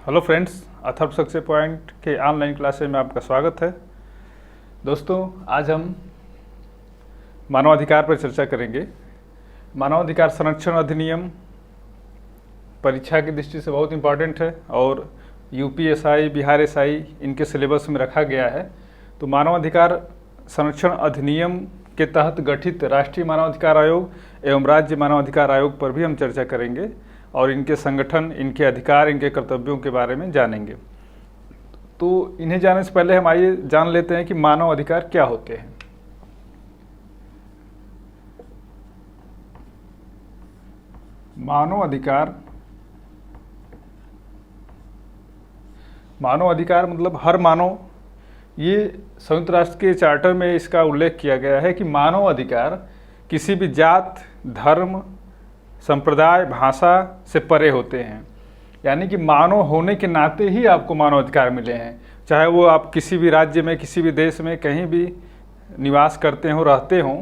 Hello friends, Atharva success point के online classes में आपका स्वागत है। दोस्तों, आज हम मानवाधिकार पर चर्चा करेंगे। मानवाधिकार संरक्षण अधिनियम परीक्षा की दृष्टि से बहुत इम्पॉर्टेंट है और यूपीएसआई, बिहार एसआई इनके सिलेबस में रखा गया है। तो मानवाधिकार संरक्षण अधिनियम के तहत गठित राष्ट्रीय मानवाधिकार आयोग एवं राज्य मानवाधिकार आयोग पर भी हम चर्चा करेंगे और इनके संगठन, इनके अधिकार, इनके कर्तव्यों के बारे में जानेंगे। तो इन्हें जानने से पहले हम आइए जान लेते हैं कि मानव अधिकार क्या होते हैं। मानव अधिकार मतलब हर मानव, ये संयुक्त राष्ट्र के चार्टर में इसका उल्लेख किया गया है कि मानव अधिकार किसी भी जात, धर्म, संप्रदाय, भाषा से परे होते हैं। यानी कि मानव होने के नाते ही आपको मानव अधिकार मिले हैं, चाहे वो आप किसी भी राज्य में, किसी भी देश में कहीं भी निवास करते हो, रहते हो,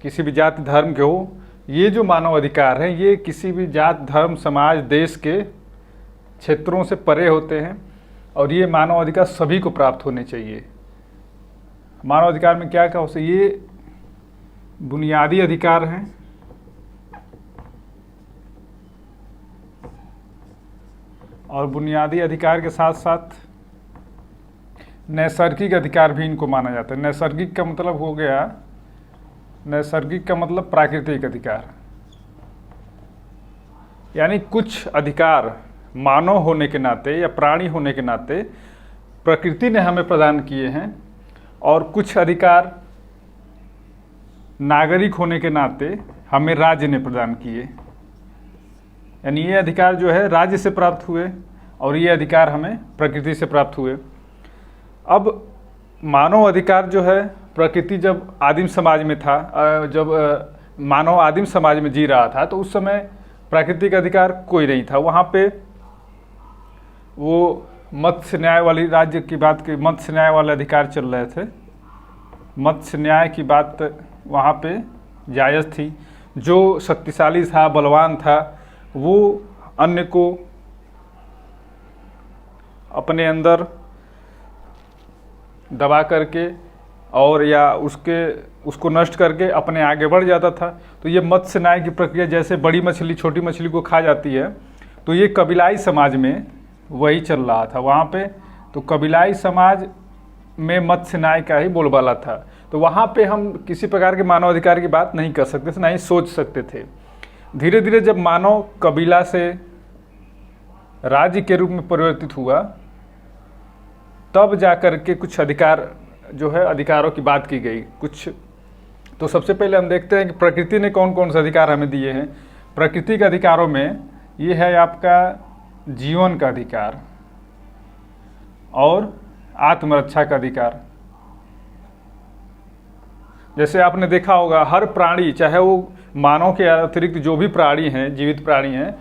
किसी भी जाति धर्म के हो। ये जो मानव अधिकार हैं ये किसी भी जात, धर्म, समाज, देश के क्षेत्रों से परे होते हैं और ये मानव अधिकार सभी को प्राप्त होने चाहिए। मानव अधिकार में क्या क्या हो सकता है? ये बुनियादी अधिकार हैं, और बुनियादी अधिकार के साथ साथ नैसर्गिक अधिकार भी इनको माना जाता है। नैसर्गिक का मतलब हो गया, नैसर्गिक का मतलब प्राकृतिक अधिकार, यानी कुछ अधिकार मानव होने के नाते या प्राणी होने के नाते प्रकृति ने हमें प्रदान किए हैं और कुछ अधिकार नागरिक होने के नाते हमें राज्य ने प्रदान किए। यानी ये अधिकार जो है राज्य से प्राप्त हुए और ये अधिकार हमें प्रकृति से प्राप्त हुए। अब मानव अधिकार जो है, प्रकृति जब आदिम समाज में था, जब मानव आदिम समाज में जी रहा था तो उस समय प्राकृतिक अधिकार कोई नहीं था। वहाँ पे वो मत्स्य न्याय वाली राज्य की बात की, मत्स्य न्याय वाले अधिकार चल रहे थे। मत्स्य न्याय की बात वहाँ पे जायज़ थी। जो शक्तिशाली था, बलवान था, वो अन्य को अपने अंदर दबा करके और या उसको नष्ट करके अपने आगे बढ़ जाता था। तो ये मत्स्य न्याय की प्रक्रिया, जैसे बड़ी मछली छोटी मछली को खा जाती है, तो ये कबीलाई समाज में वही चल रहा था वहाँ पे। तो कबीलाई समाज में मत्स्य न्याय का ही बोलबाला था। तो वहाँ पे हम किसी प्रकार के मानव अधिकार की बात नहीं कर सकते थे, ना ही सोच सकते थे। धीरे धीरे जब मानव कबीला से राज्य के रूप में परिवर्तित हुआ, तब जाकर के कुछ अधिकार जो है, अधिकारों की बात की गई कुछ। तो सबसे पहले हम देखते हैं कि प्रकृति ने कौन कौन से अधिकार हमें दिए हैं। प्रकृति के अधिकारों में ये है आपका जीवन का अधिकार और आत्मरक्षा का अधिकार। जैसे आपने देखा होगा, हर प्राणी, चाहे वो मानव के अतिरिक्त जो भी प्राणी हैं, जीवित प्राणी हैं,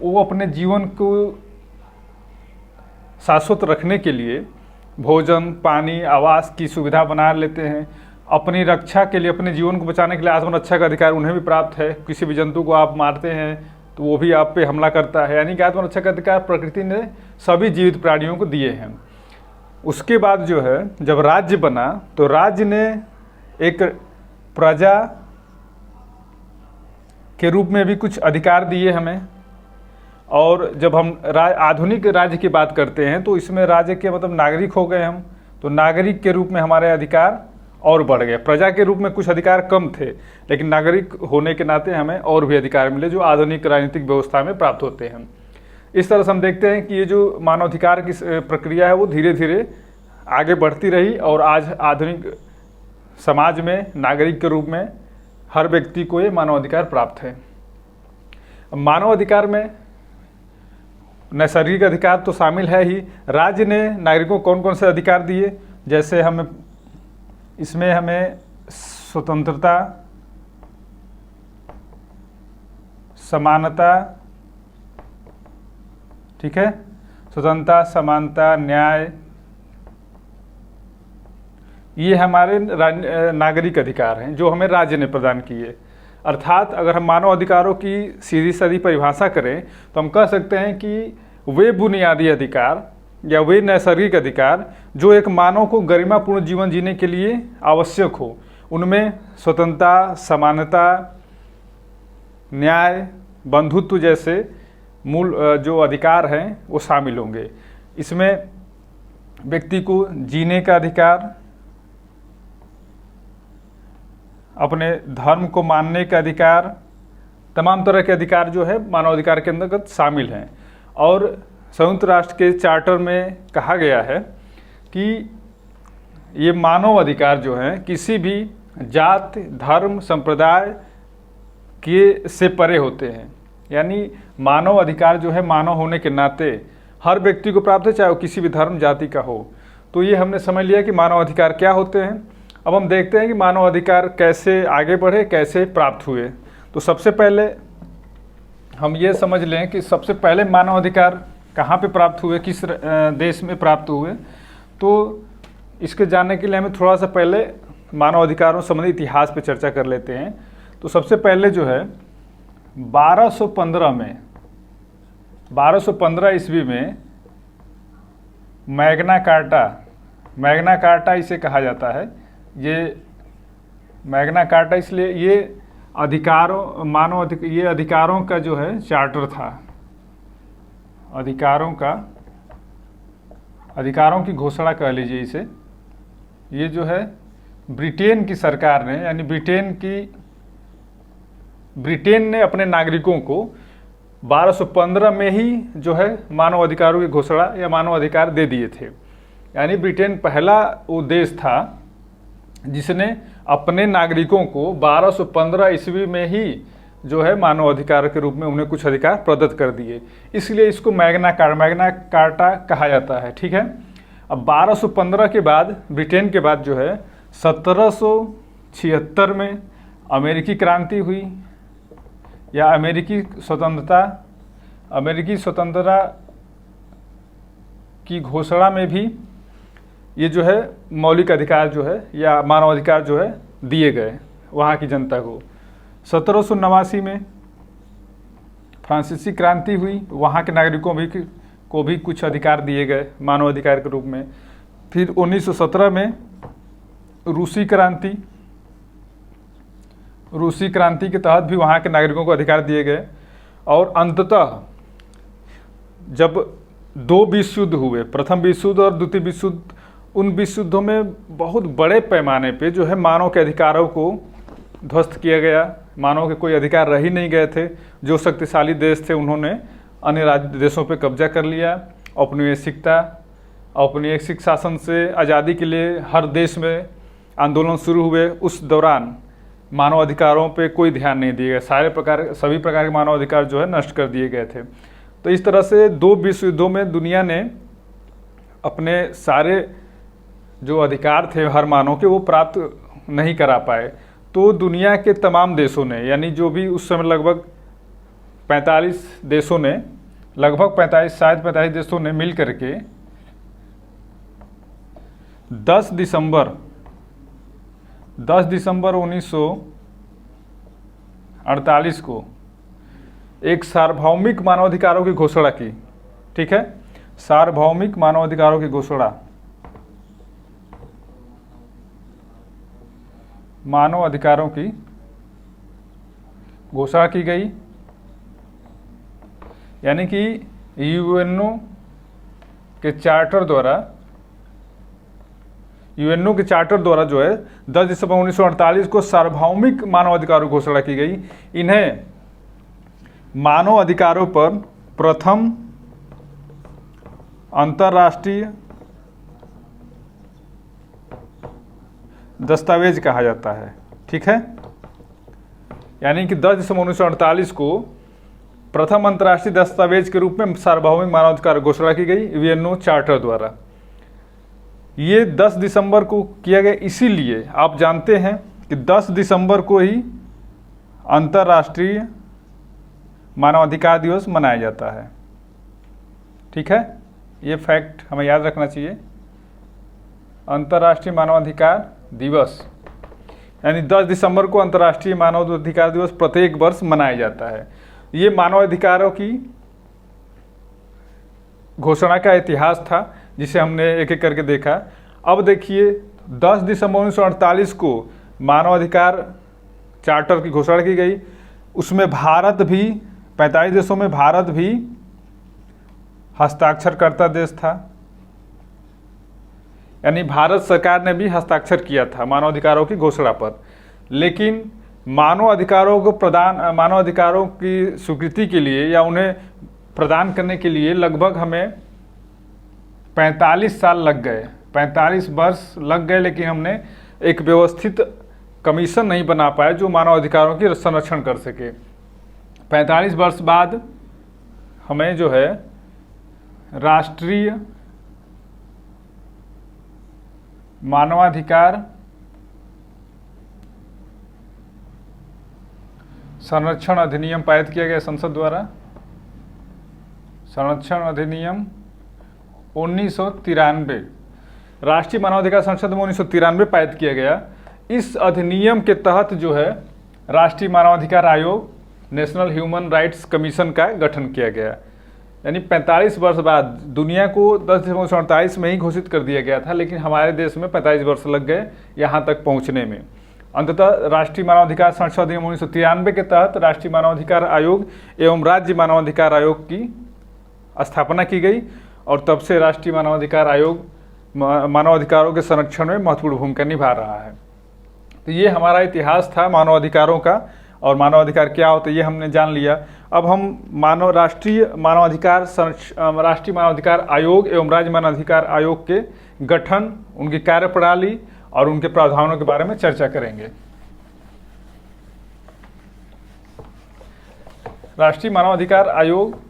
वो अपने जीवन को शाश्वत रखने के लिए भोजन, पानी, आवास की सुविधा बना लेते हैं। अपनी रक्षा के लिए, अपने जीवन को बचाने के लिए आत्मरक्षा का अधिकार उन्हें भी प्राप्त है। किसी भी जंतु को आप मारते हैं तो वो भी आप पे हमला करता है। यानी कि आत्मरक्षा का अधिकार प्रकृति ने सभी जीवित प्राणियों को दिए हैं। उसके बाद जो है, जब राज्य बना तो राज्य ने एक प्रजा के रूप में भी कुछ अधिकार दिए हमें। और जब हम आधुनिक राज्य की बात करते हैं तो इसमें राज्य के मतलब नागरिक हो गए हम, तो नागरिक के रूप में हमारे अधिकार और बढ़ गए। प्रजा के रूप में कुछ अधिकार कम थे, लेकिन नागरिक होने के नाते हमें और भी अधिकार मिले जो आधुनिक राजनीतिक व्यवस्था में प्राप्त होते हैं। इस तरह से हम देखते हैं कि ये जो मानवाधिकार की प्रक्रिया है वो धीरे धीरे आगे बढ़ती रही और आज आधुनिक समाज में नागरिक के रूप में हर व्यक्ति को ये मानवाधिकार प्राप्त है। मानव अधिकार में नैसर्गिक अधिकार तो शामिल है ही। राज्य ने नागरिकों को कौन कौन से अधिकार दिए, जैसे इसमें हमें स्वतंत्रता, समानता, ठीक है, स्वतंत्रता, समानता, न्याय, ये हमारे नागरिक अधिकार हैं जो हमें राज्य ने प्रदान किए। अर्थात अगर हम मानव अधिकारों की सीधी सादी परिभाषा करें तो हम कह सकते हैं कि वे बुनियादी अधिकार या वे नैसर्गिक अधिकार जो एक मानव को गरिमापूर्ण जीवन जीने के लिए आवश्यक हो। उनमें स्वतंत्रता, समानता, न्याय, बंधुत्व जैसे मूल जो अधिकार हैं वो शामिल होंगे। इसमें व्यक्ति को जीने का अधिकार, अपने धर्म को मानने का अधिकार, तमाम तरह के अधिकार जो है मानवाधिकार के अंतर्गत शामिल हैं। और संयुक्त राष्ट्र के चार्टर में कहा गया है कि ये मानव अधिकार जो हैं किसी भी जात, धर्म, संप्रदाय के से परे होते हैं। यानी मानव अधिकार जो है मानव होने के नाते हर व्यक्ति को प्राप्त है, चाहे वो किसी भी धर्म जाति का हो। तो ये हमने समझ लिया कि मानव अधिकार क्या होते हैं। अब हम देखते हैं कि मानव अधिकार कैसे आगे बढ़े, कैसे प्राप्त हुए। तो सबसे पहले हम ये समझ लें कि सबसे पहले मानव अधिकार कहाँ पे प्राप्त हुए, किस देश में प्राप्त हुए। तो इसके जानने के लिए हमें थोड़ा सा पहले मानव अधिकारों संबंधी इतिहास पे चर्चा कर लेते हैं। तो सबसे पहले जो है 1215 ईस्वी में मैग्ना कार्टा इसे कहा जाता है। ये मैग्ना कार्टा इसलिए ये अधिकारों का जो है चार्टर था, अधिकारों की घोषणा कह लीजिए इसे। ये जो है ब्रिटेन की सरकार ने, यानी ब्रिटेन ने अपने नागरिकों को 1215 में ही जो है मानव अधिकारों की घोषणा या मानव अधिकार दे दिए थे। यानी ब्रिटेन पहला वो देश था जिसने अपने नागरिकों को 1215 ईस्वी में ही जो है मानव अधिकार के रूप में उन्हें कुछ अधिकार प्रदत्त कर दिए। इसलिए इसको मैग्ना कार्टा कहा जाता है। ठीक है। अब 1215 के बाद, ब्रिटेन के बाद जो है 1776 में अमेरिकी क्रांति हुई या अमेरिकी स्वतंत्रता की घोषणा में भी ये जो है मौलिक अधिकार जो है या मानव अधिकार जो है दिए गए वहाँ की जनता को। 1789 में फ्रांसीसी क्रांति हुई, वहाँ के नागरिकों को भी कुछ अधिकार दिए गए मानव अधिकार के रूप में। फिर 1917 में रूसी क्रांति के तहत भी वहाँ के नागरिकों को अधिकार दिए गए। और अंततः जब 2 विश्व युद्ध हुए, प्रथम विश्व युद्ध और द्वितीय विश्व युद्ध, उन विश्व युद्धों में बहुत बड़े पैमाने पे जो है मानव के अधिकारों को ध्वस्त किया गया। मानव के कोई अधिकार रह ही नहीं गए थे। जो शक्तिशाली देश थे उन्होंने अन्य राज्य देशों पे कब्जा कर लिया। औपनिवेशिक शासन से आज़ादी के लिए हर देश में आंदोलन शुरू हुए। उस दौरान मानव अधिकारों पे कोई ध्यान नहीं दिया गया। सभी प्रकार के मानव अधिकार जो है नष्ट कर दिए गए थे। तो इस तरह से 2 विश्व युद्धों में दुनिया ने अपने सारे जो अधिकार थे हर मानव के वो प्राप्त नहीं करा पाए। तो दुनिया के तमाम देशों ने, यानी जो भी उस समय लगभग 45 देशों ने, शायद 45 देशों ने मिल करके 10 दिसंबर 1948 को एक सार्वभौमिक मानवाधिकारों की घोषणा की। ठीक है, सार्वभौमिक मानवाधिकारों की घोषणा, मानव अधिकारों की घोषणा की गई। यानी कि यूएनओ के चार्टर द्वारा जो है 10 दिसंबर 1948 को सार्वभौमिक मानव अधिकारों की घोषणा की गई। इन्हें मानव अधिकारों पर प्रथम अंतर्राष्ट्रीय दस्तावेज कहा जाता है। ठीक है, यानी कि 10 दिसंबर 1948 को प्रथम अंतर्राष्ट्रीय दस्तावेज के रूप में सार्वभौमिक मानवाधिकार घोषणा की गई यूएनओ चार्टर द्वारा। ये 10 दिसंबर को किया गया, इसीलिए आप जानते हैं कि 10 दिसंबर को ही अंतर्राष्ट्रीय मानवाधिकार दिवस मनाया जाता है। ठीक है, ये फैक्ट हमें याद रखना चाहिए। अंतर्राष्ट्रीय मानवाधिकार दिवस यानी 10 दिसंबर को अंतर्राष्ट्रीय मानवाधिकार दिवस प्रत्येक वर्ष मनाया जाता है। ये मानवाधिकारों की घोषणा का इतिहास था जिसे हमने एक एक करके देखा। अब देखिए 10 दिसंबर 1948 को मानवाधिकार चार्टर की घोषणा की गई। उसमें भारत भी 45 देशों में भारत भी हस्ताक्षरकर्ता देश था, यानी भारत सरकार ने भी हस्ताक्षर किया था मानवाधिकारों की घोषणा पर। लेकिन मानव अधिकारों की स्वीकृति के लिए या उन्हें प्रदान करने के लिए लगभग हमें 45 साल लग गए, 45 वर्ष लग गए। लेकिन हमने एक व्यवस्थित कमीशन नहीं बना पाया जो मानव अधिकारों की संरक्षण कर सके। 45 वर्ष बाद हमें जो है राष्ट्रीय मानवाधिकार संरक्षण अधिनियम पारित किया गया संसद द्वारा। संरक्षण अधिनियम 1993 राष्ट्रीय मानवाधिकार संसद में 1993 पारित किया गया। इस अधिनियम के तहत जो है राष्ट्रीय मानवाधिकार आयोग, नेशनल ह्यूमन राइट्स कमीशन का गठन किया गया। यानी 45 वर्ष बाद, दुनिया को 10 दिसंबर 1948 में ही घोषित कर दिया गया था, लेकिन हमारे देश में 45 वर्ष लग गए यहाँ तक पहुँचने में। अंततः राष्ट्रीय मानवाधिकार संरक्षण अधिनियम 1993 के तहत राष्ट्रीय मानवाधिकार आयोग एवं राज्य मानवाधिकार आयोग की स्थापना की गई और तब से राष्ट्रीय मानवाधिकार आयोग मानवाधिकारों के संरक्षण में महत्वपूर्ण भूमिका निभा रहा है। तो ये हमारा इतिहास था मानवाधिकारों का, और मानवाधिकार क्या होता है ये हमने जान लिया। अब हम राष्ट्रीय मानवाधिकार आयोग एवं राज्य मानवाधिकार आयोग के गठन, उनकी कार्यप्रणाली और उनके प्रावधानों के बारे में चर्चा करेंगे। राष्ट्रीय मानवाधिकार आयोग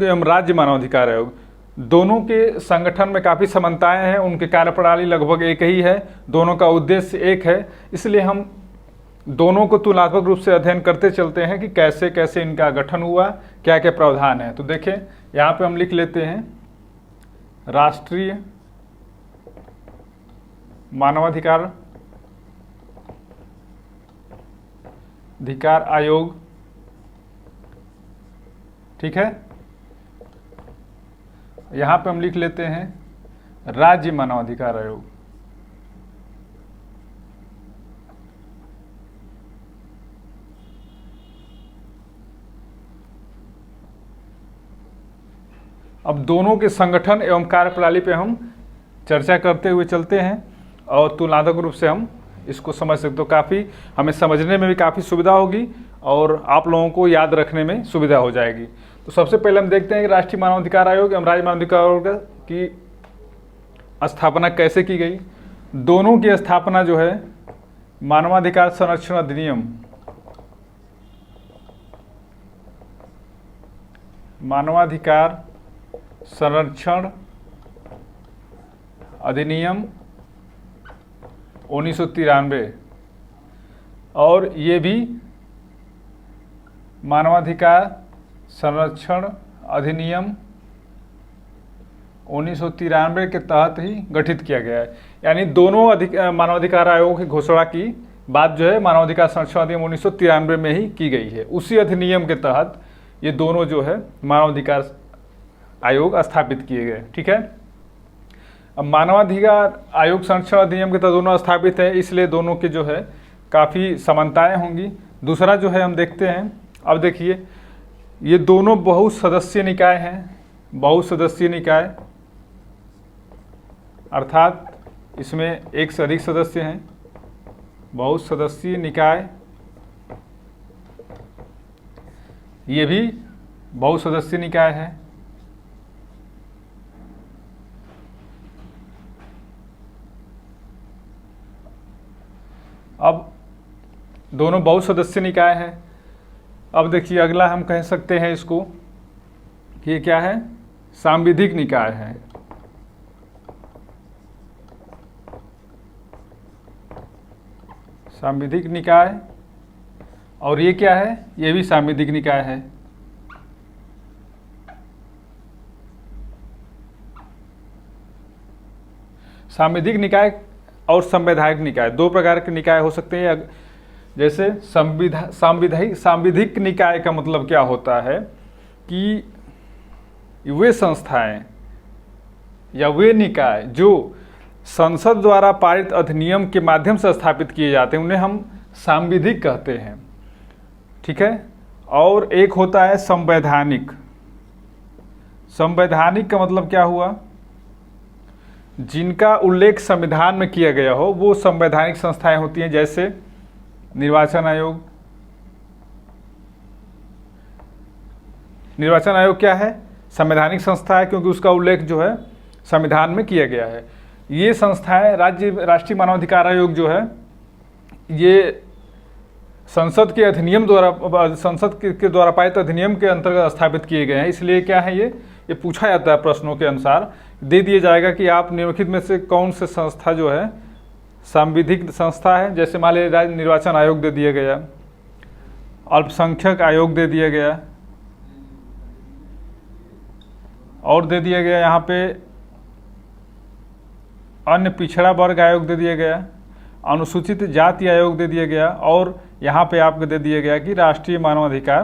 एवं राज्य मानवाधिकार आयोग दोनों के संगठन में काफ़ी समानताएं हैं। उनके कार्यप्रणाली लगभग एक ही है, दोनों का उद्देश्य एक है। इसलिए हम दोनों को तुलनात्मक रूप से अध्ययन करते चलते हैं कि कैसे कैसे इनका गठन हुआ, क्या क्या प्रावधान है। तो देखें यहाँ पे हम लिख लेते हैं राष्ट्रीय मानवाधिकार आयोग, ठीक है। यहाँ पे हम लिख लेते हैं राज्य मानवाधिकार आयोग। अब दोनों के संगठन एवं कार्यप्रणाली पे हम चर्चा करते हुए चलते हैं और तुलनात्मक रूप से हम इसको समझ सकते। तो काफ़ी हमें समझने में भी काफ़ी सुविधा होगी और आप लोगों को याद रखने में सुविधा हो जाएगी। तो सबसे पहले हम देखते हैं कि राष्ट्रीय मानवाधिकार आयोग एवं राज्य मानवाधिकार आयोग की स्थापना कैसे की गई। दोनों की स्थापना जो है मानवाधिकार संरक्षण अधिनियम, मानवाधिकार संरक्षण अधिनियम 1993 और ये भी मानवाधिकार संरक्षण अधिनियम 1993 के तहत ही गठित किया गया है। यानी दोनों मानवाधिकार आयोग की घोषणा की बात जो है मानवाधिकार संरक्षण अधिनियम 1993 में ही की गई है। उसी अधिनियम के तहत ये दोनों जो है मानवाधिकार आयोग स्थापित किए गए, ठीक है। अब मानवाधिकार आयोग संरक्षण अधिनियम के तहत दोनों स्थापित है, इसलिए दोनों के जो है काफ़ी समानताएं होंगी। दूसरा जो है हम देखते हैं, अब देखिए ये दोनों बहुसदस्यीय निकाय हैं। बहुसदस्यीय निकाय अर्थात इसमें एक से अधिक सदस्य हैं। बहुसदस्यीय निकाय ये भी बहुसदस्यीय निकाय है। अब दोनों बहुसदस्यीय निकाय हैं। अब देखिए अगला हम कह सकते हैं इसको कि ये क्या है, सांविधिक निकाय है। सांविधिक निकाय, और ये क्या है, ये भी सांविधिक निकाय है। सांविधिक निकाय और संवैधानिक निकाय दो प्रकार के निकाय हो सकते हैं। जैसे सांविधिक निकाय का मतलब क्या होता है कि वे संस्थाएं या वे निकाय जो संसद द्वारा पारित अधिनियम के माध्यम से स्थापित किए जाते हैं उन्हें हम सांविधिक कहते हैं। ठीक है। और एक होता है संवैधानिक। संवैधानिक का मतलब क्या हुआ, जिनका उल्लेख संविधान में किया गया हो वो संवैधानिक संस्थाएं होती हैं, जैसे निर्वाचन आयोग। निर्वाचन आयोग क्या है, संवैधानिक संस्था है, क्योंकि उसका उल्लेख जो है संविधान में किया गया है। ये संस्थाएं राष्ट्रीय मानवाधिकार आयोग जो है ये संसद के अधिनियम द्वारा, संसद के द्वारा पारित अधिनियम के अंतर्गत स्थापित किए गए हैं। इसलिए क्या है, ये पूछा जाता है प्रश्नों के अनुसार, दे दिया जाएगा कि आप निम्नलिखित में से कौन से संस्था जो है सांविधिक संस्था है। जैसे मान लीजिए राज्य निर्वाचन आयोग दे दिया गया, अल्पसंख्यक आयोग दे दिया गया, और दे दिया गया यहाँ पे अन्य पिछड़ा वर्ग आयोग दे दिया गया, अनुसूचित जाति आयोग दे दिया गया, और यहाँ पे आपको दे दिया गया कि राष्ट्रीय मानवाधिकार।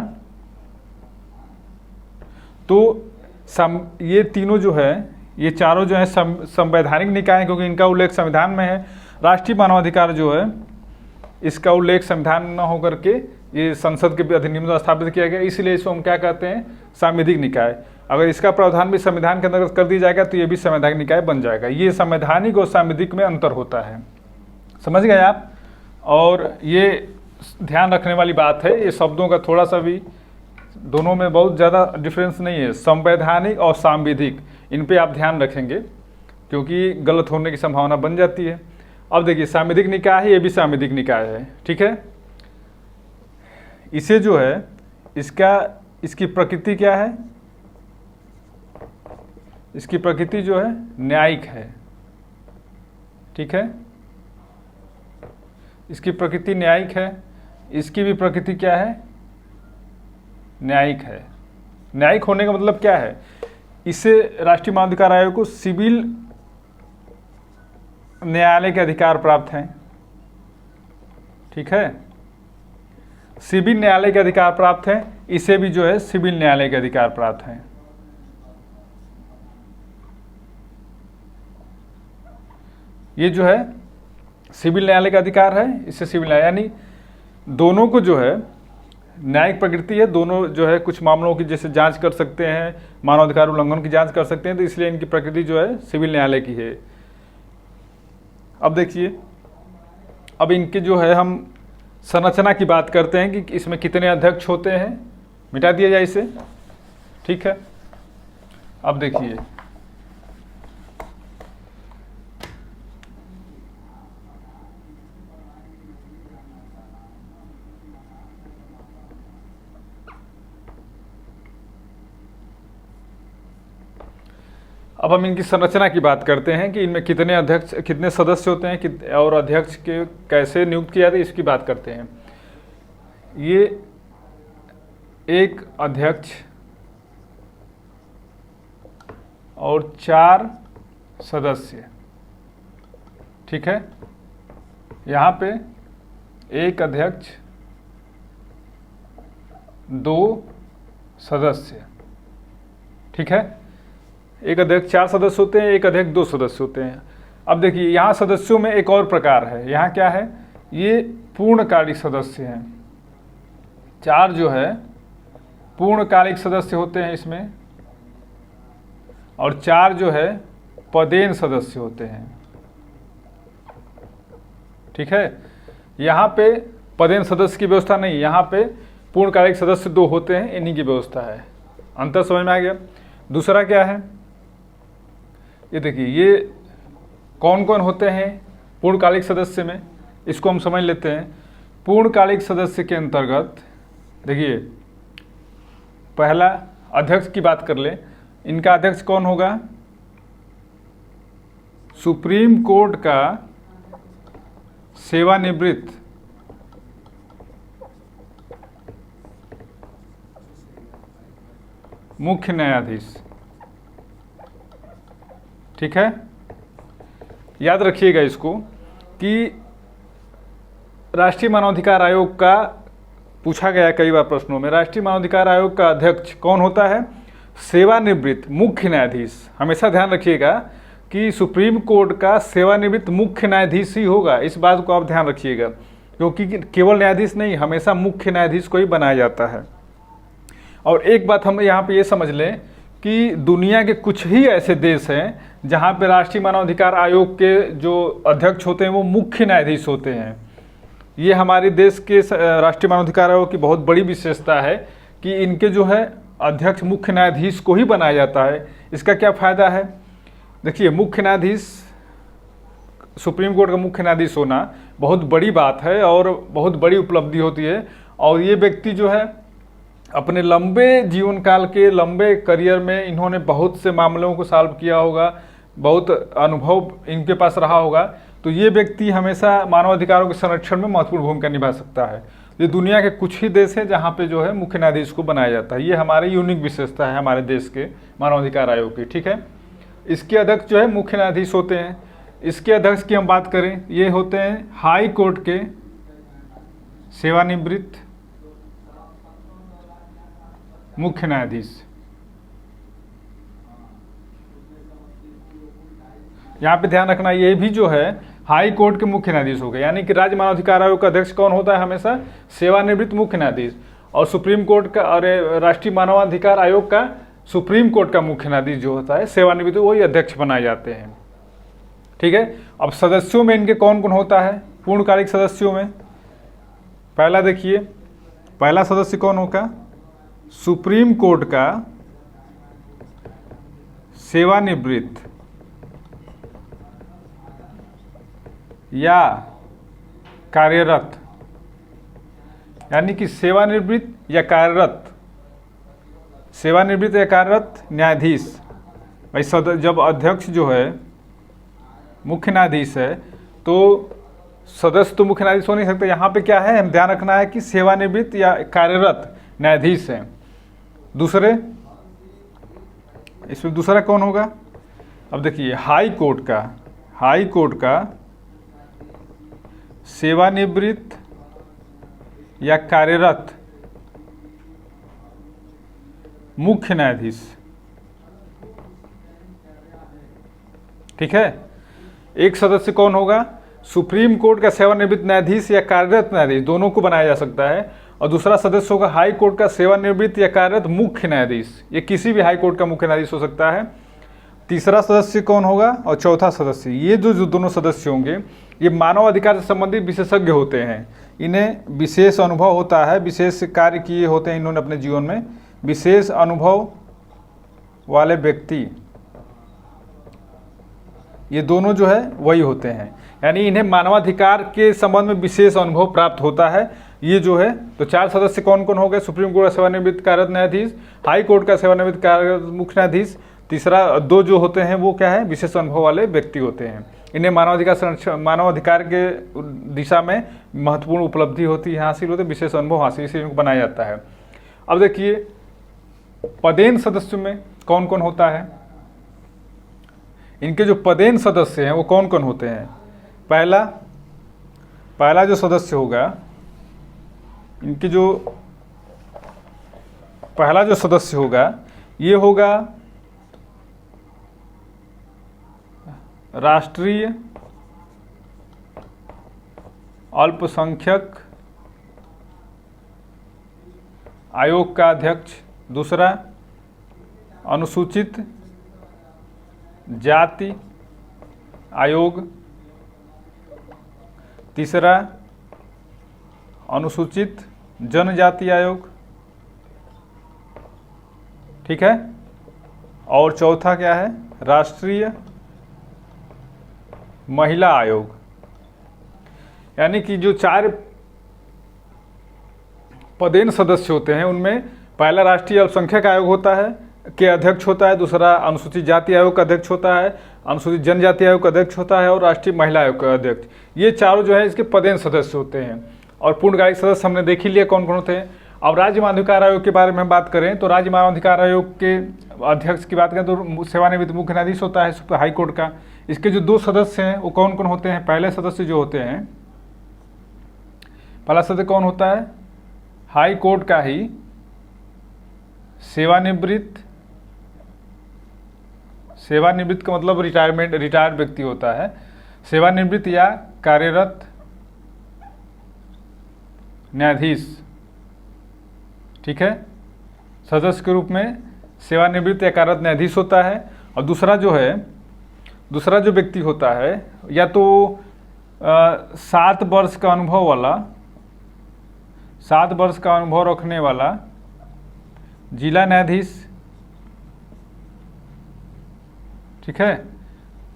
तो ये तीनों जो है, ये चारों जो है संवैधानिक निकाय हैं, क्योंकि इनका उल्लेख संविधान में है। राष्ट्रीय मानवाधिकार जो है इसका उल्लेख संविधान न होकर के ये संसद के अधिनियम द्वारा स्थापित किया गया, इसलिए इसको हम क्या कहते हैं, सांविधिक निकाय। अगर इसका प्रावधान भी संविधान के अंतर्गत कर दिया जाएगा तो ये भी संवैधानिक निकाय बन जाएगा। ये संवैधानिक और सांविधिक में अंतर होता है, समझ गए आप। और ये ध्यान रखने वाली बात है, ये शब्दों का थोड़ा सा भी दोनों में बहुत ज़्यादा डिफरेंस नहीं है, संवैधानिक और सांविधिक, इन पे आप ध्यान रखेंगे क्योंकि गलत होने की संभावना बन जाती है। अब देखिए सांविधिक निकाय है, ये भी सांविधिक निकाय है। ठीक है। इसे जो है इसकी प्रकृति क्या है, इसकी प्रकृति जो है न्यायिक है। ठीक है, इसकी प्रकृति न्यायिक है, इसकी भी प्रकृति क्या है, न्यायिक है। न्यायिक होने का मतलब क्या है, इससे राष्ट्रीय मानवाधिकार आयोग को सिविल न्यायालय के अधिकार प्राप्त हैं। ठीक है, सिविल न्यायालय के अधिकार प्राप्त हैं, इसे भी जो है सिविल न्यायालय के अधिकार प्राप्त हैं। ये जो है सिविल न्यायालय का अधिकार है, इससे सिविल न्याय, यानी दोनों को जो है न्यायिक प्रकृति है। दोनों जो है कुछ मामलों की जैसे जांच कर सकते हैं, मानवाधिकार उल्लंघन की जांच कर सकते हैं, तो इसलिए इनकी प्रकृति जो है सिविल न्यायालय की है। अब देखिए, अब इनके जो है हम संरचना की बात करते हैं कि इसमें कितने अध्यक्ष होते हैं। मिटा दिया जाए इसे। ठीक है, अब देखिए अब हम इनकी संरचना की बात करते हैं कि इनमें कितने अध्यक्ष, कितने सदस्य होते हैं और अध्यक्ष के कैसे नियुक्त किया जाता है, इसकी बात करते हैं। ये एक अध्यक्ष और 4 सदस्य। ठीक है, यहाँ पे एक अध्यक्ष 2 सदस्य। ठीक है, एक अध्यक्ष 4 सदस्य होते हैं, एक अध्यक्ष 2 सदस्य होते हैं। अब देखिए यहाँ सदस्यों में एक और प्रकार है, यहाँ क्या है, ये पूर्णकालिक सदस्य हैं। 4 जो है पूर्णकालिक सदस्य होते हैं इसमें, और 4 जो है पदेन सदस्य होते हैं। ठीक है, यहाँ पे पदेन सदस्य की व्यवस्था नहीं, यहाँ पे पूर्णकालिक सदस्य 2 होते हैं, इन्हीं की व्यवस्था है। अंतर समझ में आ गया। दूसरा क्या है, ये देखिए ये कौन कौन होते हैं पूर्णकालिक सदस्य में, इसको हम समझ लेते हैं। पूर्णकालिक सदस्य के अंतर्गत देखिए पहला अध्यक्ष की बात कर ले। इनका अध्यक्ष कौन होगा, सुप्रीम कोर्ट का सेवानिवृत्त मुख्य न्यायाधीश। ठीक है, याद रखिएगा इसको कि राष्ट्रीय मानवाधिकार आयोग का पूछा गया है कई बार प्रश्नों में, राष्ट्रीय मानवाधिकार आयोग का अध्यक्ष कौन होता है? सेवानिवृत्त मुख्य न्यायाधीश। हमेशा ध्यान रखिएगा कि सुप्रीम कोर्ट का सेवानिवृत्त मुख्य न्यायाधीश ही होगा, इस बात को आप ध्यान रखिएगा, क्योंकि केवल न्यायाधीश नहीं, हमेशा मुख्य न्यायाधीश को ही बनाया जाता है। और एक बात हम यहाँ पे ये समझ लें कि दुनिया के कुछ ही ऐसे देश हैं जहाँ पे राष्ट्रीय मानवाधिकार आयोग के जो अध्यक्ष होते हैं वो मुख्य न्यायाधीश होते हैं। ये हमारे देश के राष्ट्रीय मानवाधिकार आयोग की बहुत बड़ी विशेषता है कि इनके जो है अध्यक्ष मुख्य न्यायाधीश को ही बनाया जाता है। इसका क्या फ़ायदा है? देखिए, मुख्य न्यायाधीश, सुप्रीम कोर्ट का मुख्य न्यायाधीश होना बहुत बड़ी बात है और बहुत बड़ी उपलब्धि होती है। और ये व्यक्ति जो है अपने लंबे जीवन काल के लंबे करियर में इन्होंने बहुत से मामलों को सॉल्व किया होगा, बहुत अनुभव इनके पास रहा होगा, तो ये व्यक्ति हमेशा मानवाधिकारों के संरक्षण में महत्वपूर्ण भूमिका निभा सकता है। ये दुनिया के कुछ ही देश हैं जहाँ पे जो है मुख्य न्यायाधीश को बनाया जाता है। ये हमारी यूनिक विशेषता है हमारे देश के मानवाधिकार आयोग की, ठीक है। इसके अध्यक्ष जो है मुख्य न्यायाधीश होते हैं। इसके अध्यक्ष की हम बात करें, ये होते हैं हाई कोर्ट के सेवानिवृत्त मुख्य न्यायाधीश। यहाँ पे ध्यान रखना, ये भी जो है हाई कोर्ट के मुख्य न्यायाधीश हो गए, यानी कि राज्य मानवाधिकार आयोग का अध्यक्ष कौन होता है? हमेशा सेवानिवृत्त मुख्य न्यायाधीश। और सुप्रीम कोर्ट का और राष्ट्रीय मानवाधिकार आयोग का सुप्रीम कोर्ट का मुख्य न्यायाधीश जो होता है सेवानिवृत्त, वही अध्यक्ष बनाए जाते हैं, ठीक है। अब सदस्यों में इनके कौन कौन होता है? पूर्णकालिक सदस्यों में पहला देखिए, पहला सदस्य कौन होगा? सुप्रीम कोर्ट का सेवानिवृत्त या कार्यरत, यानी कि सेवानिवृत्त या कार्यरत, सेवानिवृत्त या कार्यरत न्यायाधीश। भाई जब अध्यक्ष जो है मुख्य न्यायाधीश है तो सदस्य तो मुख्य न्यायाधीश हो नहीं सकते। यहाँ पे क्या है, हम ध्यान रखना है कि सेवानिवृत्त या कार्यरत न्यायाधीश हैं। दूसरे, इसमें दूसरा कौन होगा? अब देखिए, हाई कोर्ट का सेवानिवृत्त या कार्यरत मुख्य न्यायाधीश, ठीक है। एक सदस्य कौन होगा? सुप्रीम कोर्ट का सेवानिवृत्त न्यायाधीश या कार्यरत न्यायाधीश, दोनों को बनाया जा सकता है। और दूसरा सदस्य होगा हाई कोर्ट का सेवानिवृत्त या कार्यरत मुख्य न्यायाधीश, ये किसी भी हाई कोर्ट का मुख्य न्यायाधीश हो सकता है। तीसरा सदस्य कौन होगा? और चौथा सदस्य, ये जो दोनों सदस्य होंगे ये मानव अधिकार से संबंधित विशेषज्ञ होते हैं। इन्हें विशेष अनुभव होता है, विशेष कार्य किए होते हैं इन्होंने अपने जीवन में, विशेष अनुभव वाले व्यक्ति, ये दोनों जो है वही होते हैं। यानी इन्हें मानवाधिकार के संबंध में विशेष अनुभव प्राप्त होता है। ये जो है, तो चार सदस्य कौन कौन हो गए? सुप्रीम कोर्ट का सेवानिवृत्त कार्यरत न्यायाधीश, हाई कोर्ट का सेवानिवृत्त कार्यरत मुख्य न्यायाधीश, तीसरा दो जो होते हैं वो क्या है? विशेष अनुभव वाले व्यक्ति होते हैं। इन्हें मानवाधिकार के दिशा में महत्वपूर्ण उपलब्धि होती है, हासिल होती है, विशेष अनुभव हासिल, इसे इनको बनाया जाता है। अब देखिए, पदेन सदस्य में कौन कौन होता है? इनके जो पदेन सदस्य हैं वो कौन कौन होते हैं? पहला जो सदस्य होगा, इनके जो पहला जो सदस्य होगा ये होगा राष्ट्रीय अल्पसंख्यक आयोग का अध्यक्ष, दूसरा अनुसूचित जाति आयोग, तीसरा अनुसूचित जनजाति आयोग, ठीक है। और चौथा क्या है? राष्ट्रीय महिला आयोग। यानी कि जो चार पदेन सदस्य होते हैं उनमें पहला राष्ट्रीय अल्पसंख्यक आयोग होता है के अध्यक्ष होता है, दूसरा अनुसूचित जाति आयोग का अध्यक्ष होता है, अनुसूचित जनजाति आयोग का अध्यक्ष होता है और राष्ट्रीय महिला आयोग का अध्यक्ष। ये चारों जो है इसके पदेन सदस्य होते हैं। और पूर्णकालिक सदस्य हमने देख ही लिया कौन कौन होते हैं। अब राज्य मानवाधिकार आयोग के बारे में हम बात करें तो राज्य मानवाधिकार आयोग के अध्यक्ष की बात करें तो सेवानिवृत्त मुख्य न्यायाधीश होता है हाई कोर्ट का। इसके जो दो सदस्य हैं वो कौन कौन होते हैं? पहले सदस्य जो होते हैं, पहला सदस्य कौन होता है? हाई कोर्ट का ही सेवानिवृत्त का मतलब रिटायर्ड व्यक्ति होता है, सेवानिवृत्त या कार्यरत न्यायाधीश, ठीक है, सदस्य के रूप में सेवानिवृत्त या कार्यरत न्यायाधीश होता है। और दूसरा जो व्यक्ति होता है या तो 7 वर्ष का अनुभव रखने वाला जिला न्यायाधीश, ठीक है,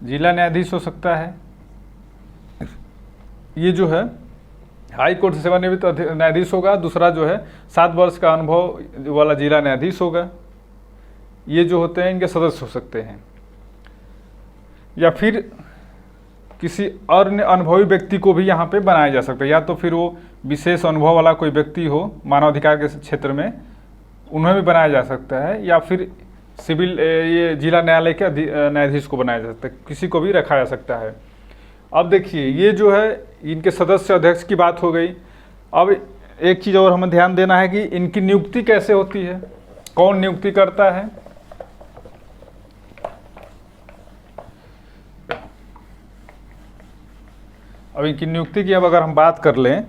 जिला न्यायाधीश हो सकता है। ये जो है हाई कोर्ट से सेवानिवृत्त न्यायाधीश होगा। दूसरा जो है 7 वर्ष का अनुभव वाला जिला न्यायाधीश होगा। ये जो होते हैं इनके सदस्य हो सकते हैं। या फिर किसी अन्य अनुभवी व्यक्ति को भी यहाँ पे बनाया जा सकता है, या तो फिर वो विशेष अनुभव वाला कोई व्यक्ति हो मानवाधिकार के क्षेत्र में, उन्हें भी बनाया जा सकता है। या फिर सिविल ये जिला न्यायालय के न्यायाधीश को बनाया जा सकता है, किसी को भी रखा जा सकता है। अब देखिए ये जो है इनके सदस्य अध्यक्ष की बात हो गई। अब एक चीज़ और हमें ध्यान देना है कि इनकी नियुक्ति कैसे होती है, कौन नियुक्ति करता है। अब इनकी नियुक्ति की अब अगर हम बात कर लें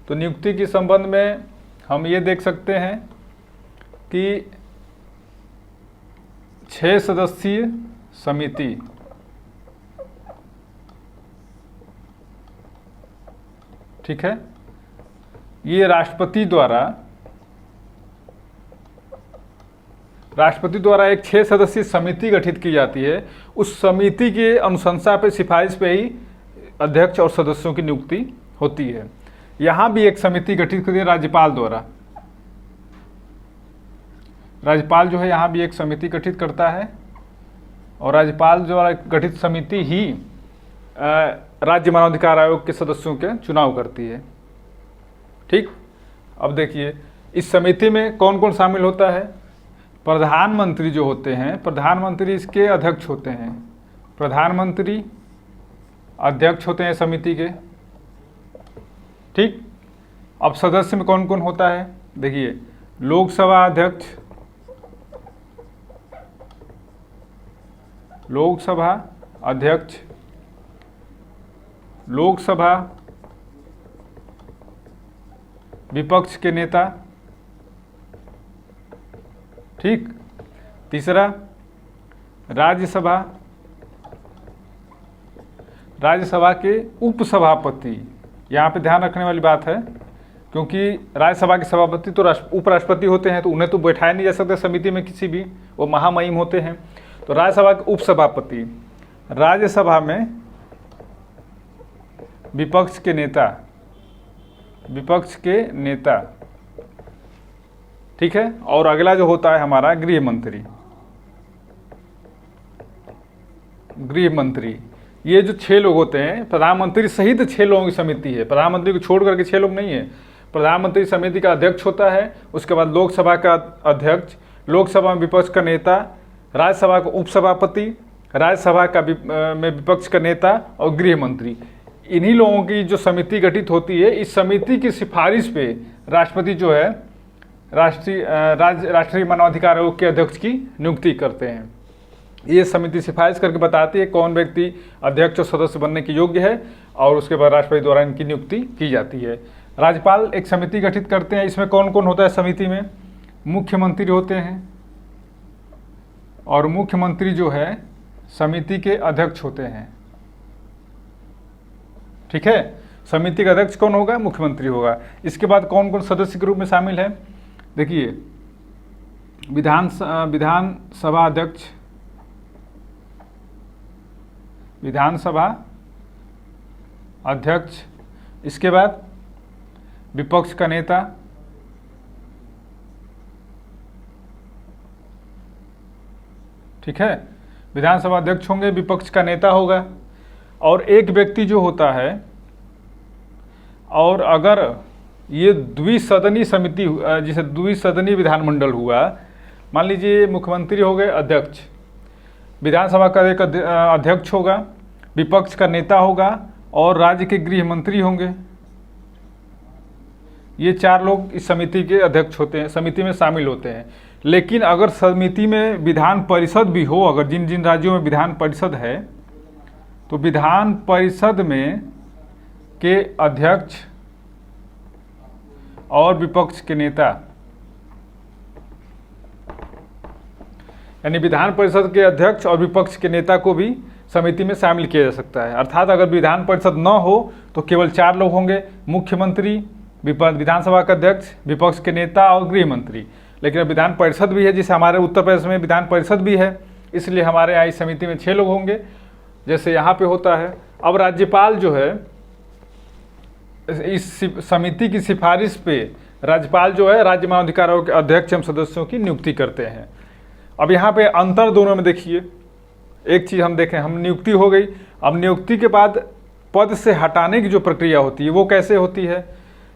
तो नियुक्ति के संबंध में हम ये देख सकते हैं कि 6 सदस्यीय समिति, ठीक है, ये राष्ट्रपति द्वारा एक 6 सदस्यीय समिति गठित की जाती है। उस समिति के अनुशंसा पे, सिफारिश पे ही अध्यक्ष और सदस्यों की नियुक्ति होती है। यहाँ भी एक समिति गठित की राज्यपाल द्वारा। राज्यपाल जो है यहाँ भी एक समिति गठित करता है और राज्यपाल द्वारा गठित समिति ही राज्य मानवाधिकार आयोग के सदस्यों के चुनाव करती है, ठीक। अब देखिए इस समिति में कौन कौन शामिल होता है। प्रधानमंत्री जो होते हैं, प्रधानमंत्री इसके अध्यक्ष होते हैं। प्रधानमंत्री अध्यक्ष होते हैं समिति के, ठीक। अब सदस्य में कौन कौन होता है, देखिए लोकसभा अध्यक्ष, लोकसभा विपक्ष के नेता, ठीक। तीसरा राज्यसभा के उपसभापति। यहाँ पे ध्यान रखने वाली बात है क्योंकि राज्यसभा के सभापति तो उपराष्ट्रपति होते हैं, तो उन्हें तो बैठाया नहीं जा सकता समिति में किसी भी, वो महामहिम होते हैं। तो राज्यसभा के उपसभापति, राज्यसभा में विपक्ष के नेता, ठीक है। और अगला जो होता है हमारा गृह मंत्री। ये जो 6 लोग होते हैं, प्रधानमंत्री सहित 6 लोगों की समिति है। प्रधानमंत्री को छोड़ करके 6 लोग नहीं है। प्रधानमंत्री समिति का अध्यक्ष होता है, उसके बाद लोकसभा का अध्यक्ष, लोकसभा में विपक्ष का नेता, राज्यसभा का उपसभापति, राज्यसभा का में विपक्ष का नेता और गृह मंत्री। इन्हीं लोगों की जो समिति गठित होती है, इस समिति की सिफारिश पे राष्ट्रपति जो है राष्ट्रीय मानवाधिकार आयोग के अध्यक्ष की नियुक्ति करते हैं। ये समिति सिफारिश करके बताती है कौन व्यक्ति अध्यक्ष और सदस्य बनने के योग्य है और उसके बाद राष्ट्रपति द्वारा इनकी नियुक्ति की जाती है। राज्यपाल एक समिति गठित करते हैं। इसमें कौन कौन होता है समिति में, मुख्यमंत्री होते हैं और मुख्यमंत्री जो है समिति के अध्यक्ष होते हैं, ठीक है। समिति का अध्यक्ष कौन होगा, मुख्यमंत्री होगा। इसके बाद कौन कौन सदस्य के रूप में शामिल है, देखिए विधानसभा अध्यक्ष, इसके बाद विपक्ष का नेता, ठीक है। विधानसभा अध्यक्ष होंगे, विपक्ष का नेता होगा और एक व्यक्ति जो होता है, और अगर ये द्विसदनीय समिति जिसे द्विसदनीय विधानमंडल हुआ, मान लीजिए मुख्यमंत्री हो गए अध्यक्ष, विधानसभा का एक अध्यक्ष होगा, विपक्ष का नेता होगा और राज्य के गृह मंत्री होंगे। ये 4 लोग इस समिति के अध्यक्ष होते हैं, समिति में शामिल होते हैं। लेकिन अगर समिति में विधान परिषद भी हो, अगर जिन जिन राज्यों में विधान परिषद है, तो विधान परिषद में के अध्यक्ष और विपक्ष के नेता, यानी विधान परिषद के अध्यक्ष और विपक्ष के नेता को भी समिति में शामिल किया जा सकता है। अर्थात अगर विधान परिषद न हो तो केवल 4 लोग होंगे, मुख्यमंत्री, विधानसभा का अध्यक्ष, विपक्ष के नेता और गृह मंत्री। लेकिन अब विधान परिषद भी है, जिसे हमारे उत्तर प्रदेश में विधान परिषद भी है, इसलिए हमारे यहाँ इस समिति में 6 लोग होंगे, जैसे यहाँ पे होता है। अब राज्यपाल जो है, इस समिति की सिफारिश पे राज्यपाल जो है राज्य मानवाधिकार आयोग के अध्यक्ष एवं सदस्यों की नियुक्ति करते हैं। अब यहाँ पे अंतर दोनों में देखिए, एक चीज़ हम देखें, हम नियुक्ति हो गई, अब नियुक्ति के बाद पद से हटाने की जो प्रक्रिया होती है वो कैसे होती है।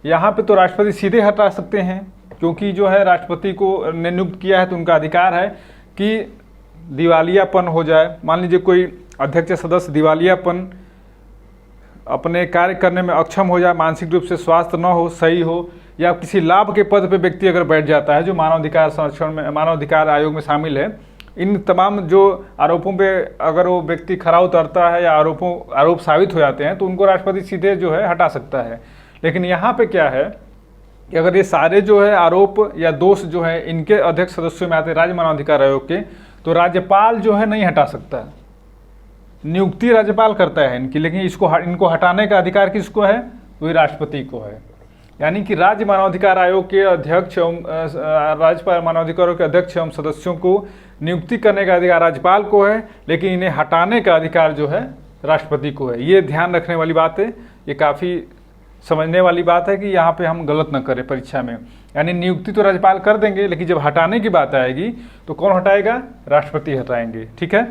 यहाँ पे तो राष्ट्रपति सीधे हटा सकते हैं, क्योंकि जो है राष्ट्रपति को ने नियुक्त किया है तो उनका अधिकार है कि दिवालियापन हो जाए, मान लीजिए कोई अध्यक्ष सदस्य दिवालियापन, अपने कार्य करने में अक्षम हो जाए, मानसिक रूप से स्वास्थ्य न हो, सही हो, या किसी लाभ के पद पे व्यक्ति अगर बैठ जाता है जो मानवाधिकार संरक्षण में, मानवाधिकार आयोग में शामिल है, इन तमाम जो आरोपों पे अगर वो व्यक्ति खरा उतरता है या आरोप साबित हो जाते हैं तो उनको राष्ट्रपति सीधे जो है हटा सकता है। लेकिन यहाँ पे क्या है कि अगर ये सारे जो है आरोप या दोष जो है इनके अध्यक्ष सदस्यों में आते हैं राज्य मानवाधिकार आयोग के, तो राज्यपाल जो है नहीं हटा सकता, नियुक्ति राज्यपाल करता है इनकी, लेकिन इनको हटाने का अधिकार किसको है, वही राष्ट्रपति को है। यानी कि राज्य मानवाधिकार आयोग के अध्यक्ष राज्य मानवाधिकार आयोग के अध्यक्ष एवं सदस्यों को नियुक्ति करने का अधिकार राज्यपाल को है, लेकिन इन्हें हटाने का अधिकार जो है राष्ट्रपति को है। ये ध्यान रखने वाली बात है, ये काफ़ी समझने वाली बात है कि यहाँ पे हम गलत न करें परीक्षा में। यानी नियुक्ति तो राज्यपाल कर देंगे, लेकिन जब हटाने की बात आएगी तो कौन हटाएगा, राष्ट्रपति हटाएंगे। ठीक है,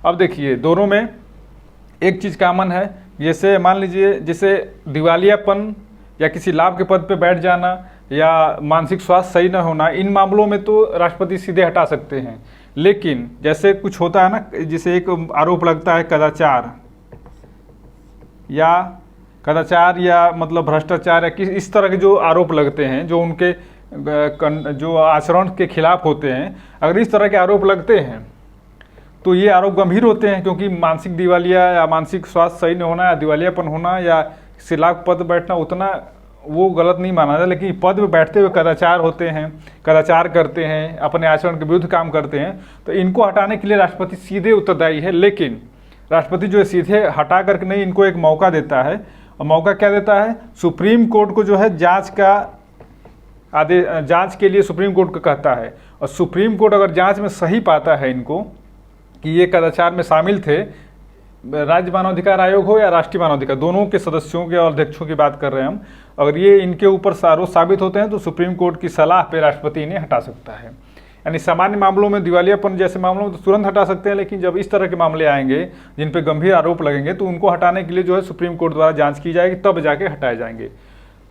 अब देखिए दोनों में एक चीज़ कॉमन है, जैसे मान लीजिए जैसे दिवालियापन या किसी लाभ के पद पे बैठ जाना या मानसिक स्वास्थ्य सही न होना, इन मामलों में तो राष्ट्रपति सीधे हटा सकते हैं। लेकिन जैसे कुछ होता है ना, जैसे एक आरोप लगता है कदाचार या मतलब भ्रष्टाचार या किस इस तरह के जो आरोप लगते हैं जो उनके जो आचरण के खिलाफ होते हैं, अगर इस तरह के आरोप लगते हैं तो ये आरोप गंभीर होते हैं, क्योंकि मानसिक दिवालिया या मानसिक स्वास्थ्य सही न होना या दिवालियापन होना या किसी लाभ पद बैठना उतना वो गलत नहीं माना जाता। लेकिन पद में बैठते हुए कदाचार होते हैं, कदाचार करते हैं, अपने आचरण के विरुद्ध काम करते हैं, तो इनको हटाने के लिए राष्ट्रपति सीधे उत्तरदायी है। लेकिन राष्ट्रपति जो है सीधे हटा करके नहीं, इनको एक मौका देता है। और मौका क्या देता है, सुप्रीम कोर्ट को जो है जांच के लिए सुप्रीम कोर्ट को कहता है, और सुप्रीम कोर्ट अगर जांच में सही पाता है इनको कि ये कदाचार में शामिल थे, राज्य मानवाधिकार आयोग हो या राष्ट्रीय मानवाधिकार, दोनों के सदस्यों के और अध्यक्षों की बात कर रहे हैं हम, अगर ये इनके ऊपर आरोप साबित होते हैं तो सुप्रीम कोर्ट की सलाह पे राष्ट्रपति इन्हें हटा सकता है। यानी सामान्य मामलों में, दिवालियापन जैसे मामलों में तो तुरंत हटा सकते हैं, लेकिन जब इस तरह के मामले आएंगे जिन पे गंभीर आरोप लगेंगे तो उनको हटाने के लिए जो है सुप्रीम कोर्ट द्वारा जांच की जाएगी, तब जाके हटाए जाएंगे।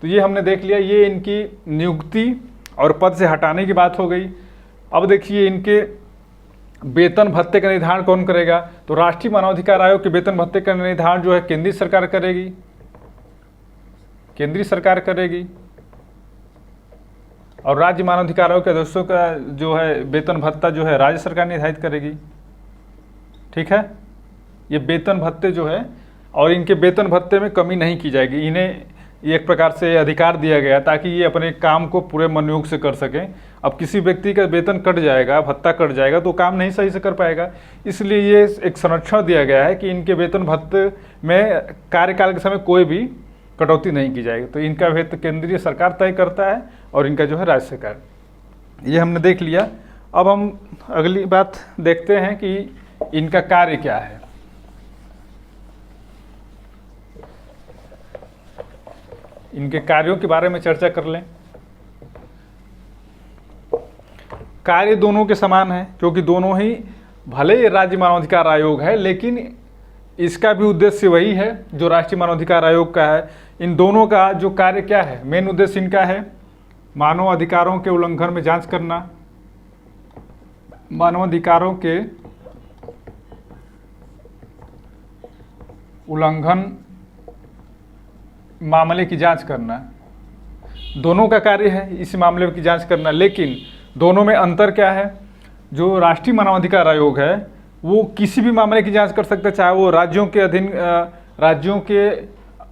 तो ये हमने देख लिया, ये इनकी नियुक्ति और पद से हटाने की बात हो गई। अब देखिए इनके वेतन भत्ते का निर्धारण कौन करेगा, तो राष्ट्रीय मानवाधिकार आयोग के वेतन भत्ते का निर्धारण जो है केंद्रीय सरकार करेगी, और राज्य मानवाधिकार आयोग के सदस्यों का जो है वेतन भत्ता जो है राज्य सरकार निर्धारित करेगी। ठीक है, ये वेतन भत्ते जो है, और इनके वेतन भत्ते में कमी नहीं की जाएगी। इन्हें एक प्रकार से अधिकार दिया गया ताकि ये अपने काम को पूरे मनोयोग से कर सकें। अब किसी व्यक्ति का वेतन कट जाएगा, भत्ता कट जाएगा तो काम नहीं सही से कर पाएगा, इसलिए ये एक संरक्षण दिया गया है कि इनके वेतन भत्ते में कार्यकाल के समय कोई भी कटौती नहीं की जाएगी। तो इनका वेतन केंद्रीय सरकार तय करता है और इनका जो है राज्य सरकार। ये हमने देख लिया। अब हम अगली बात देखते हैं कि इनका कार्य क्या है। इनके कार्यों के बारे में चर्चा कर लें। कार्य दोनों के समान है, क्योंकि दोनों ही भले राज्य मानवाधिकार आयोग है, लेकिन इसका भी उद्देश्य वही है जो राष्ट्रीय मानवाधिकार आयोग का है। इन दोनों का जो कार्य क्या है, मेन उद्देश्य इनका है मानव अधिकारों के उल्लंघन में जांच करना, मानवाधिकारों के उल्लंघन मामले की जांच करना। दोनों का कार्य है इस मामले की जांच करना, लेकिन दोनों में अंतर क्या है? जो राष्ट्रीय मानवाधिकार आयोग है वो किसी भी मामले की जांच कर सकता है, चाहे वो राज्यों के अधीन राज्यों के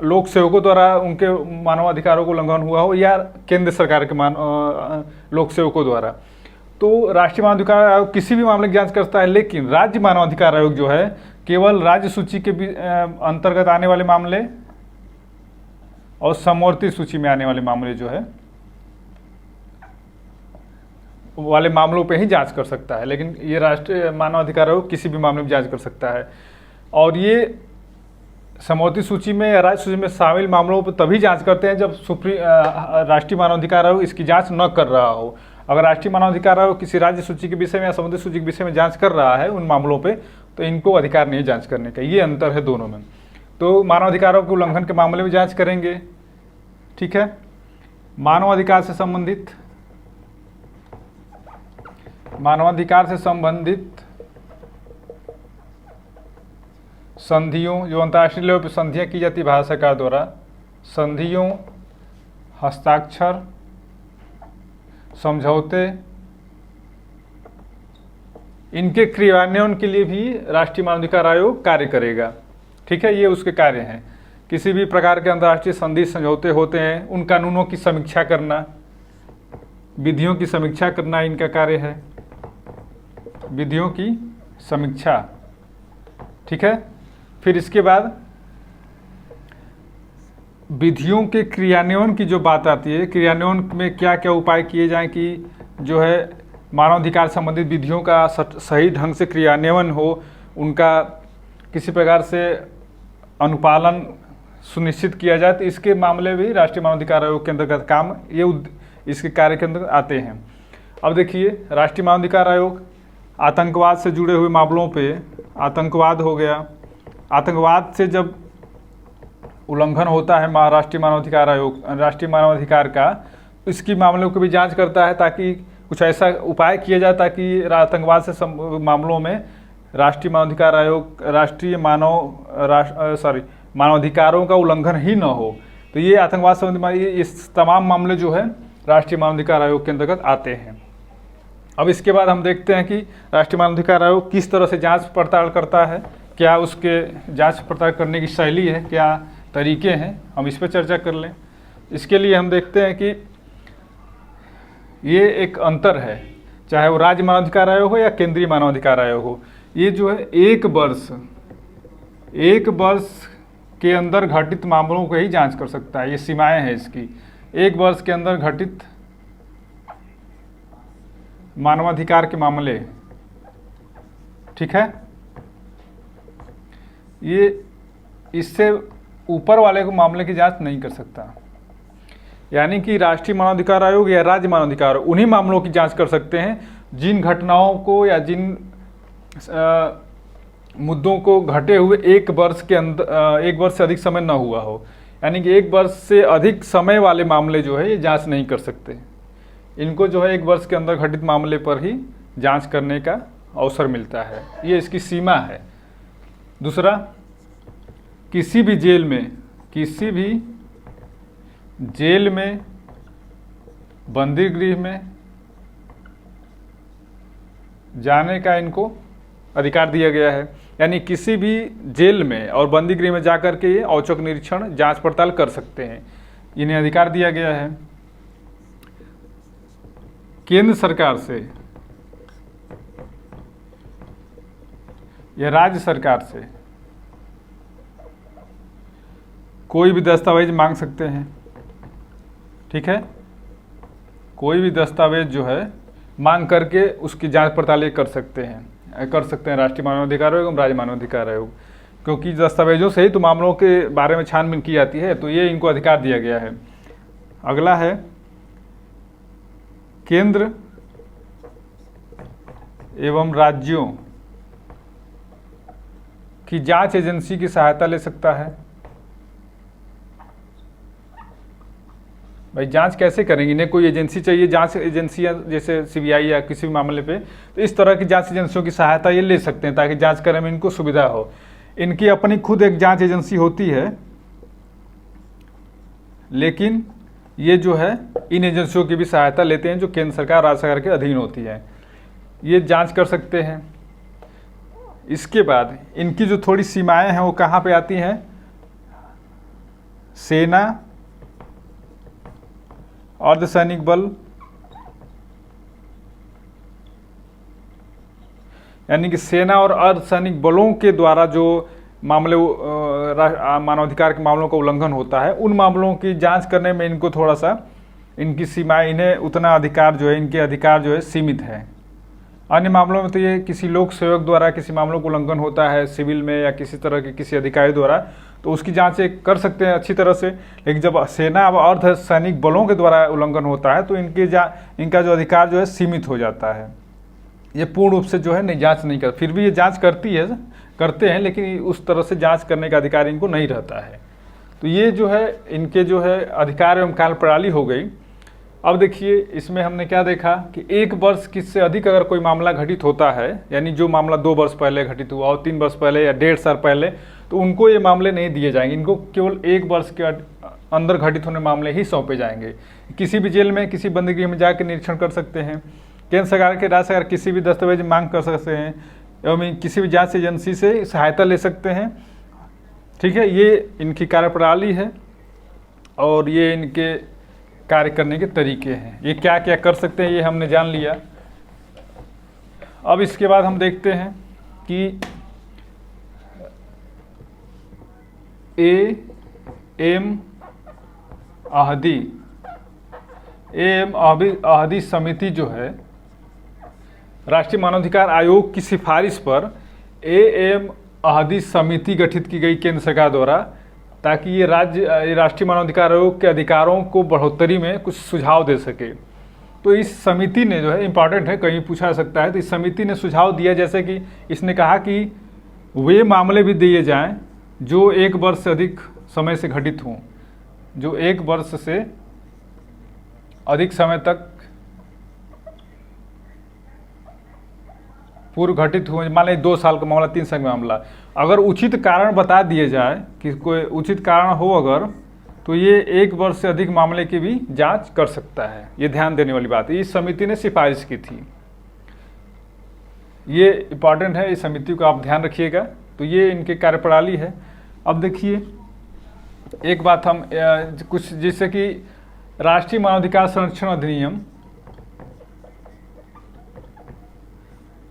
लोक सेवकों द्वारा उनके मानवाधिकारों को उल्लंघन हुआ हो या केंद्र सरकार के लोक सेवकों द्वारा। तो राष्ट्रीय मानवाधिकार आयोग किसी भी मामले की जांच करता है, लेकिन राज्य मानवाधिकार आयोग जो है केवल राज्य सूची के अंतर्गत आने वाले मामले और समवर्ती सूची में आने वाले मामले जो है वाले मामलों पे ही जांच कर सकता है। लेकिन ये राष्ट्रीय मानवाधिकार आयोग किसी भी मामले में जांच कर सकता है। और ये समवर्ती सूची में या राज्य सूची में शामिल मामलों पर तभी जांच करते हैं जब राष्ट्रीय मानवाधिकार आयोग इसकी जांच न कर रहा हो। अगर राष्ट्रीय मानवाधिकार आयोग किसी राज्य सूची के विषय में या समवर्ती सूची के विषय में जांच कर रहा है उन मामलों पे, तो इनको अधिकार नहीं है जांच करने का। ये अंतर है दोनों में। तो मानवाधिकारों के उल्लंघन के मामले में जांच करेंगे, ठीक है। मानवाधिकार से संबंधित संधियों, जो अंतर्राष्ट्रीय लेवल पर संधियां की जाती भारत सरकार द्वारा, संधियों, हस्ताक्षर, समझौते, इनके क्रियान्वयन के लिए भी राष्ट्रीय मानवाधिकार आयोग कार्य करेगा, ठीक है। ये उसके कार्य हैं। किसी भी प्रकार के अंतर्राष्ट्रीय संधि समझौते होते हैं उन कानूनों की समीक्षा करना, विधियों की समीक्षा करना इनका कार्य है, विधियों की समीक्षा, ठीक है। फिर इसके बाद विधियों के क्रियान्वयन की जो बात आती है, क्रियान्वयन में क्या क्या उपाय किए जाएं कि जो है मानवाधिकार संबंधित विधियों का सही ढंग से क्रियान्वयन हो, उनका किसी प्रकार से अनुपालन सुनिश्चित किया जाए, तो इसके मामले भी राष्ट्रीय मानवाधिकार आयोग के अंतर्गत काम ये इसके कार्य के अंतर्गत आते हैं। अब देखिए, राष्ट्रीय मानवाधिकार आयोग आतंकवाद से जुड़े हुए मामलों पे, आतंकवाद हो गया, आतंकवाद से जब उल्लंघन होता है राष्ट्रीय मानवाधिकार आयोग राष्ट्रीय मानवाधिकार का, इसकी मामलों की भी जांच करता है ताकि कुछ ऐसा उपाय किया जाए ताकि आतंकवाद से मामलों में राष्ट्रीय मानवाधिकार आयोग मानवाधिकारों का उल्लंघन ही न हो। तो ये आतंकवाद संबंधी इस तमाम मामले जो है राष्ट्रीय मानवाधिकार आयोग के अंतर्गत आते हैं। अब इसके बाद हम देखते हैं कि राष्ट्रीय मानवाधिकार आयोग किस तरह से जांच पड़ताल करता है, क्या उसके जांच पड़ताल करने की शैली है, क्या तरीके हैं, हम इस पर चर्चा कर लें। इसके लिए हम देखते हैं कि ये एक अंतर है, चाहे वो राज्य मानवाधिकार आयोग हो या केंद्रीय मानवाधिकार आयोग हो। ये जो है एक वर्ष के अंदर घटित मामलों को ही जांच कर सकता है। ये सीमाएं हैं इसकी, एक वर्ष के अंदर घटित मानवाधिकार के मामले, ठीक है। ये इससे ऊपर वाले को मामले की जांच नहीं कर सकता। यानी कि राष्ट्रीय मानवाधिकार आयोग या राज्य मानवाधिकार आयोग उन्हीं मामलों की जांच कर सकते हैं जिन घटनाओं को या जिन मुद्दों को घटे हुए एक वर्ष से अधिक समय न हुआ हो। यानी कि एक वर्ष से अधिक समय वाले मामले जो है ये जांच नहीं कर सकते। इनको जो है एक वर्ष के अंदर घटित मामले पर ही जांच करने का अवसर मिलता है, ये इसकी सीमा है। दूसरा, किसी भी जेल में, बंदी गृह में जाने का इनको अधिकार दिया गया है। यानी किसी भी जेल में और बंदी गृह में जाकर के ये औचक निरीक्षण, जांच पड़ताल कर सकते हैं, इन्हें अधिकार दिया गया है। केंद्र सरकार से या राज्य सरकार से कोई भी दस्तावेज मांग सकते हैं, ठीक है। कोई भी दस्तावेज जो है मांग करके उसकी जांच पड़ताल कर सकते हैं राष्ट्रीय मानवाधिकार आयोग एवं राज्य मानवाधिकार आयोग, क्योंकि दस्तावेजों से ही तो मामलों के बारे में छानबीन की जाती है, तो ये इनको अधिकार दिया गया है। अगला है, केंद्र एवं राज्यों की जांच एजेंसी की सहायता ले सकता है। भाई जांच कैसे करेंगे, इन्हें कोई एजेंसी चाहिए, जांच एजेंसियां जैसे सीबीआई या किसी भी मामले पे, तो इस तरह की जांच एजेंसियों की सहायता ये ले सकते हैं ताकि जांच करने में इनको सुविधा हो। इनकी अपनी खुद एक जांच एजेंसी होती है, लेकिन ये जो है इन एजेंसियों की भी सहायता लेते हैं जो केंद्र सरकार राज्य सरकार के अधीन होती है, ये जांच कर सकते हैं। इसके बाद इनकी जो थोड़ी सीमाएं हैं वो कहाँ पे आती हैं, सेना, अर्धसैनिक बल, यानी कि सेना और अर्धसैनिक बलों के द्वारा जो मामले मानवाधिकार के मामलों का उल्लंघन होता है, उन मामलों की जांच करने में इनको थोड़ा सा इनकी सीमाएं, इन्हें उतना अधिकार जो है, इनके अधिकार जो है सीमित है। अन्य मामलों में तो ये किसी लोक सेवक द्वारा किसी मामलों का उल्लंघन होता है सिविल में या किसी तरह के किसी अधिकारी द्वारा, तो उसकी जांच कर सकते हैं अच्छी तरह से। लेकिन जब सेना और अर्धसैनिक बलों के द्वारा उल्लंघन होता है तो इनका जो अधिकार जो है सीमित हो जाता है। ये पूर्ण रूप से जो है नहीं जांच नहीं कर, फिर भी ये जांच करते हैं लेकिन उस तरह से जांच करने का अधिकार इनको नहीं रहता है। तो ये जो है इनके जो है अधिकार एवं कार्यप्रणाली हो गई। अब देखिए इसमें हमने क्या देखा कि 1 वर्ष से अधिक अगर कोई मामला घटित होता है, यानी जो मामला 2 वर्ष पहले घटित हुआ और 3 वर्ष पहले या 1.5 साल पहले, तो उनको ये मामले नहीं दिए जाएंगे। इनको केवल 1 वर्ष के अंदर घटित होने मामले ही सौंपे जाएंगे। किसी भी जेल में किसी बंदीगृह में जाकर निरीक्षण कर सकते हैं, केंद्र सरकार के राज्य सरकार किसी भी दस्तावेज मांग कर सकते हैं एवं किसी भी जांच एजेंसी से सहायता ले सकते हैं। ठीक है, ये इनकी कार्यप्रणाली है और ये इनके कार्य करने के तरीके हैं। ये क्या क्या कर सकते हैं ये हमने जान लिया। अब इसके बाद हम देखते हैं कि अहदी समिति जो है, राष्ट्रीय मानवाधिकार आयोग की सिफारिश पर अहदी समिति गठित की गई केंद्र सरकार द्वारा, ताकि ये राष्ट्रीय मानवाधिकार आयोग के अधिकारों को बढ़ोतरी में कुछ सुझाव दे सके। तो इस समिति ने जो है इम्पॉर्टेंट है, कहीं पूछा जा सकता है, तो इस समिति ने सुझाव दिया, जैसे कि इसने कहा कि वे मामले भी दिए जाएं जो 1 वर्ष से अधिक समय से घटित हों, जो 1 वर्ष से अधिक समय तक पूर्व घटित हुए, मान लीजिए 2 साल का मामला, 3 साल का मामला, अगर उचित कारण बता दिए जाए कि कोई उचित कारण हो अगर, तो ये 1 वर्ष से अधिक मामले की भी जांच कर सकता है। ये ध्यान देने वाली बात है, इस समिति ने सिफारिश की थी। ये इम्पॉर्टेंट है, इस समिति को आप ध्यान रखिएगा। तो ये इनकी कार्यप्रणाली है। अब देखिए एक बात हम कुछ, जिससे कि राष्ट्रीय मानवाधिकार संरक्षण अधिनियम,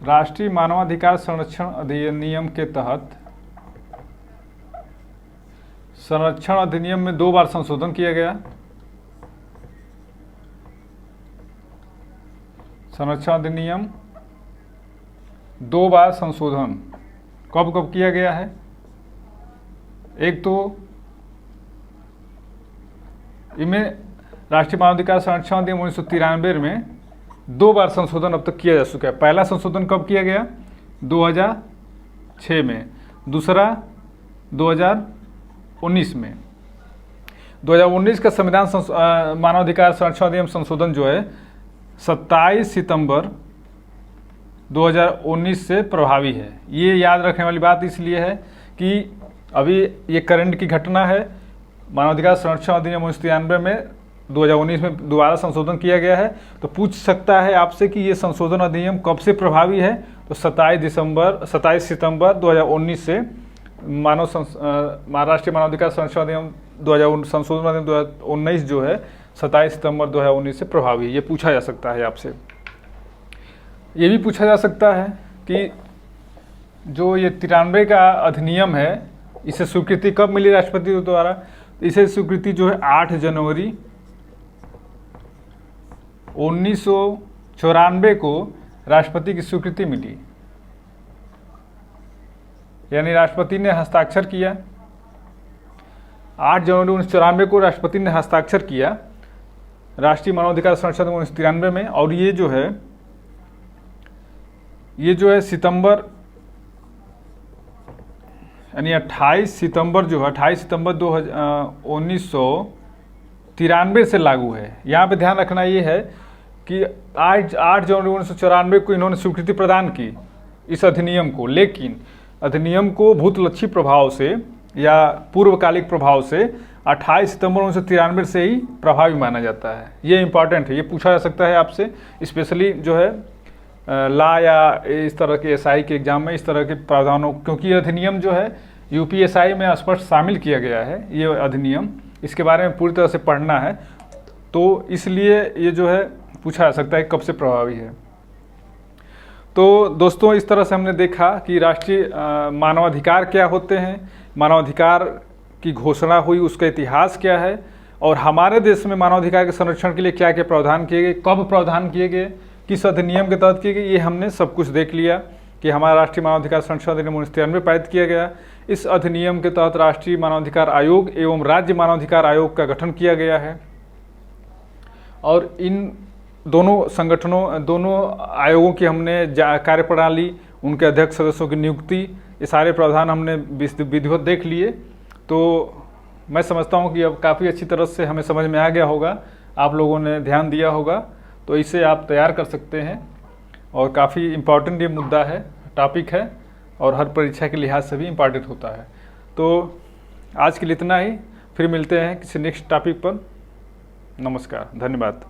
राष्ट्रीय मानवाधिकार संरक्षण अधिनियम के तहत, संरक्षण अधिनियम में 2 बार संशोधन किया गया। संरक्षण अधिनियम 2 बार संशोधन कब कब किया गया है? एक तो इनमें राष्ट्रीय मानवाधिकार संरक्षण अधिनियम 1993 में 2 बार संशोधन अब तक किया जा चुका है। पहला संशोधन कब किया गया? 2006 में, दूसरा 2019 में। 2019 का संविधान मानवाधिकार संरक्षण अधिनियम संशोधन जो है 27 सितंबर 2019 से प्रभावी है। ये याद रखने वाली बात इसलिए है कि अभी ये करंट की घटना है। मानवाधिकार संरक्षण अधिनियम 1993 में 2019 में दोबारा संशोधन किया गया है। तो पूछ सकता है आपसे कि ये संशोधन अधिनियम कब से प्रभावी है? तो 27 सितंबर 2019 से राष्ट्रीय मानवाधिकार संरक्षण अधिनियम संशोधन अधिनियम 2019 जो है 27 सितंबर 2019 से प्रभावी है। ये पूछा जा सकता है आपसे। ये भी पूछा जा सकता है कि जो ये 93 का अधिनियम है, इसे स्वीकृति कब मिली राष्ट्रपति द्वारा? इसे स्वीकृति जो है 8 जनवरी 1994 को राष्ट्रपति की स्वीकृति मिली, यानी राष्ट्रपति ने हस्ताक्षर किया। 8 जनवरी 1994 को राष्ट्रपति ने हस्ताक्षर किया राष्ट्रीय मानवाधिकार संरक्षण 1993 में। और ये जो है सितंबर, यानी 28 सितंबर 1993 से लागू है। यहाँ पे ध्यान रखना ये है कि 8 जनवरी 1994 को इन्होंने स्वीकृति प्रदान की इस अधिनियम को, लेकिन अधिनियम को भूतलक्षी प्रभाव से या पूर्वकालिक प्रभाव से 28 सितंबर 1993 से ही प्रभावी माना जाता है। ये इंपॉर्टेंट है, ये पूछा जा सकता है आपसे, स्पेशली जो है ला या इस तरह के एसआई के एग्जाम में इस तरह के प्रावधानों, क्योंकि ये अधिनियम जो है यूपीएसआई में स्पष्ट शामिल किया गया है। ये अधिनियम, इसके बारे में पूरी तरह से पढ़ना है, तो इसलिए ये जो है पूछा जा सकता है कब से प्रभावी है। तो दोस्तों, इस तरह से हमने देखा कि राष्ट्रीय मानवाधिकार क्या होते हैं, मानवाधिकार की घोषणा हुई, उसका इतिहास क्या है, और हमारे देश में मानवाधिकार के संरक्षण के लिए क्या क्या प्रावधान किए गए, कब प्रावधान किए गए, किस अधिनियम के तहत किए गए, ये हमने सब कुछ देख लिया कि हमारा राष्ट्रीय मानवाधिकार संरक्षण अधिनियम 1993 पारित किया गया। इस अधिनियम के तहत राष्ट्रीय मानवाधिकार आयोग एवं राज्य मानवाधिकार आयोग का गठन किया गया है, और इन दोनों संगठनों, दोनों आयोगों की हमने कार्यप्रणाली, उनके अध्यक्ष सदस्यों की नियुक्ति, ये सारे प्रावधान हमने विधिवत देख लिए। तो मैं समझता हूँ कि अब काफ़ी अच्छी तरह से हमें समझ में आ गया होगा, आप लोगों ने ध्यान दिया होगा, तो इसे आप तैयार कर सकते हैं। और काफ़ी इम्पॉर्टेंट ये मुद्दा है, टॉपिक है, और हर परीक्षा के लिहाज से भी इम्पॉर्टेंट होता है। तो आज के लिए इतना ही, फिर मिलते हैं किसी नेक्स्ट टॉपिक पर। नमस्कार, धन्यवाद।